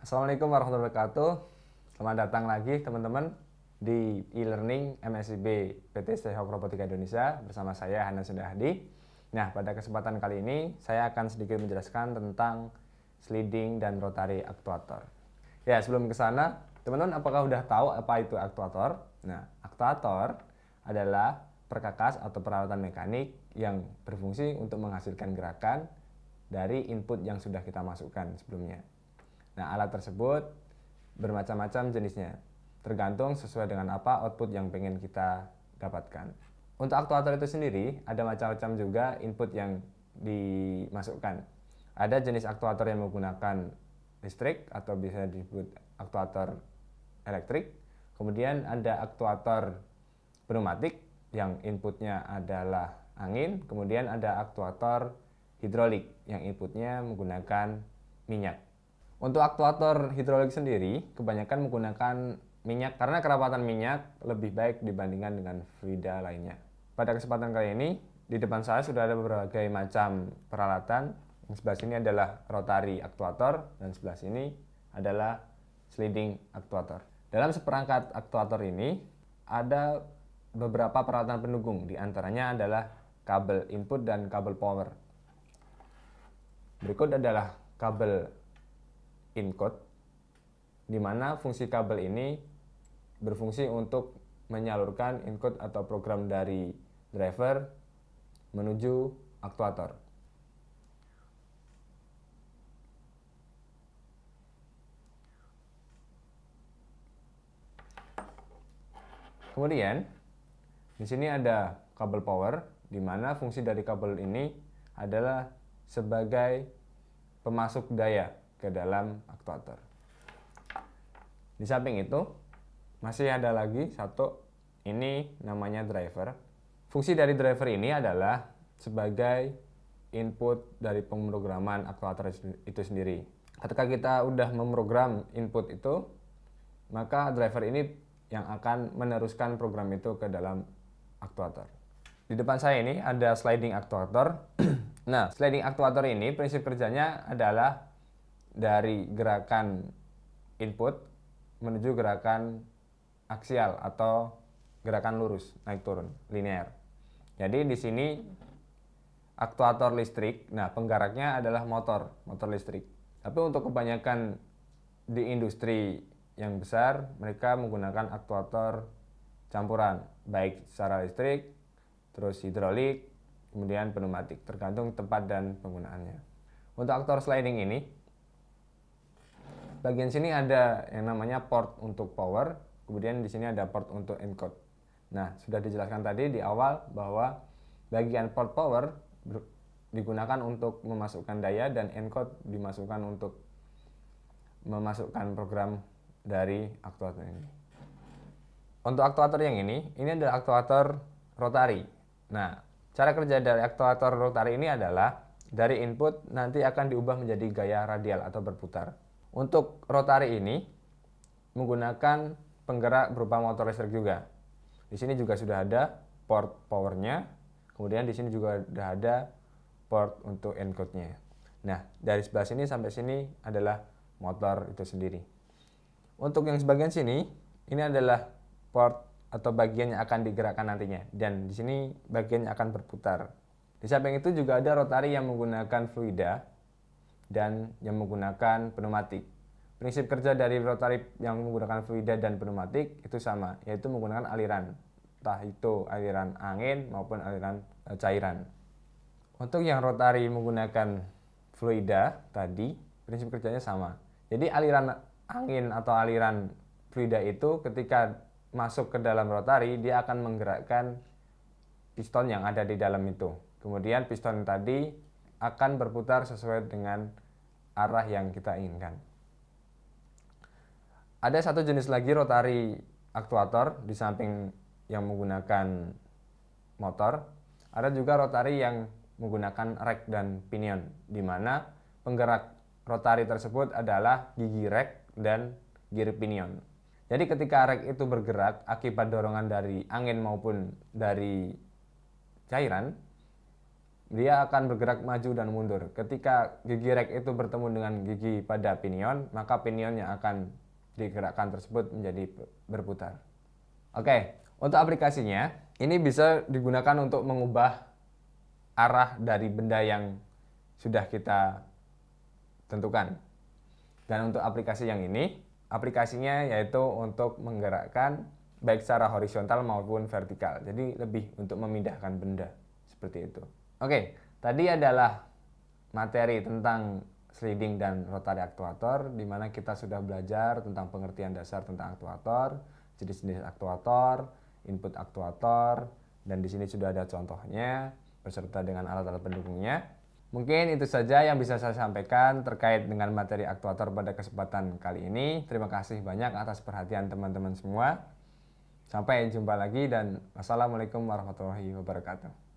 Assalamualaikum warahmatullahi wabarakatuh. Selamat datang lagi teman-teman di e-learning MSIB PT Sehok Robotika Indonesia bersama saya Hanan Sundahdi. Nah, pada kesempatan kali ini saya akan sedikit menjelaskan tentang sliding dan rotary aktuator. Ya, sebelum ke sana, teman-teman apakah sudah tahu apa itu aktuator? Nah, aktuator adalah perkakas atau peralatan mekanik yang berfungsi untuk menghasilkan gerakan dari input yang sudah kita masukkan sebelumnya. Nah, alat tersebut bermacam-macam jenisnya, tergantung sesuai dengan apa output yang pengen kita dapatkan. Untuk aktuator itu sendiri, ada macam-macam juga input yang dimasukkan. Ada jenis aktuator yang menggunakan listrik atau bisa disebut aktuator elektrik. Kemudian ada aktuator pneumatik yang inputnya adalah angin. Kemudian ada aktuator hidrolik yang inputnya menggunakan minyak. Untuk aktuator hidrolik sendiri, kebanyakan menggunakan minyak karena kerapatan minyak lebih baik dibandingkan dengan fluida lainnya. Pada kesempatan kali ini, di depan saya sudah ada berbagai macam peralatan. Yang sebelah sini adalah rotary aktuator dan sebelah sini adalah sliding aktuator. Dalam seperangkat aktuator ini ada beberapa peralatan pendukung, di antaranya adalah kabel input dan kabel power. Berikut adalah kabel in-code, di mana fungsi kabel ini berfungsi untuk menyalurkan in-code atau program dari driver menuju aktuator. Kemudian di sini ada kabel power, di mana fungsi dari kabel ini adalah sebagai pemasuk daya ke dalam aktuator. Di samping itu masih ada lagi satu, ini namanya driver. Fungsi dari driver ini adalah sebagai input dari pemrograman aktuator itu sendiri. Ketika kita udah memprogram input itu, maka driver ini yang akan meneruskan program itu ke dalam aktuator. Di depan saya ini ada sliding aktuator. Nah, sliding aktuator ini prinsip kerjanya adalah dari gerakan input menuju gerakan aksial atau gerakan lurus, naik turun, linear. Jadi di sini aktuator listrik, nah penggeraknya adalah motor listrik. Tapi untuk kebanyakan di industri yang besar, mereka menggunakan aktuator campuran, baik secara listrik, terus hidrolik, kemudian pneumatik, tergantung tempat dan penggunaannya. Untuk aktuator sliding ini, bagian sini ada yang namanya port untuk power, kemudian di sini ada port untuk encode. Nah, sudah dijelaskan tadi di awal bahwa bagian port power digunakan untuk memasukkan daya dan encode dimasukkan untuk memasukkan program dari aktuator ini. Untuk aktuator yang ini adalah aktuator rotary. Nah, cara kerja dari aktuator rotary ini adalah dari input nanti akan diubah menjadi gaya radial atau berputar. Untuk rotary ini menggunakan penggerak berupa motor listrik juga. Di sini juga sudah ada port powernya, kemudian di sini juga sudah ada port untuk encode-nya. Nah, dari sebelah sini sampai sini adalah motor itu sendiri. Untuk yang sebagian sini, ini adalah port atau bagian yang akan digerakkan nantinya, dan di sini bagiannya akan berputar. Di samping itu juga ada rotary yang menggunakan fluida dan yang menggunakan pneumatik. Prinsip kerja dari rotary yang menggunakan fluida dan pneumatik itu sama, yaitu menggunakan aliran, entah itu aliran angin maupun aliran cairan. Untuk yang rotary menggunakan fluida tadi, prinsip kerjanya sama. Jadi aliran angin atau aliran fluida itu ketika masuk ke dalam rotary, dia akan menggerakkan piston yang ada di dalam itu. Kemudian piston tadi akan berputar sesuai dengan arah yang kita inginkan. Ada satu jenis lagi rotary aktuator di samping yang menggunakan motor. Ada juga rotary yang menggunakan rack dan pinion, di mana penggerak rotary tersebut adalah gigi rack dan gear pinion. Jadi ketika rack itu bergerak akibat dorongan dari angin maupun dari cairan, dia akan bergerak maju dan mundur. Ketika gigi rek itu bertemu dengan gigi pada pinion, maka pinion yang akan digerakkan tersebut menjadi berputar. Oke, untuk aplikasinya, ini bisa digunakan untuk mengubah arah dari benda yang sudah kita tentukan. Dan untuk aplikasi yang ini, aplikasinya yaitu untuk menggerakkan baik secara horizontal maupun vertikal. Jadi lebih untuk memindahkan benda, seperti itu. Oke, tadi adalah materi tentang sliding dan rotary aktuator, di mana kita sudah belajar tentang pengertian dasar tentang aktuator, jenis-jenis aktuator, input aktuator, dan di sini sudah ada contohnya beserta dengan alat-alat pendukungnya. Mungkin itu saja yang bisa saya sampaikan terkait dengan materi aktuator pada kesempatan kali ini. Terima kasih banyak atas perhatian teman-teman semua. Sampai jumpa lagi dan wassalamualaikum warahmatullahi wabarakatuh.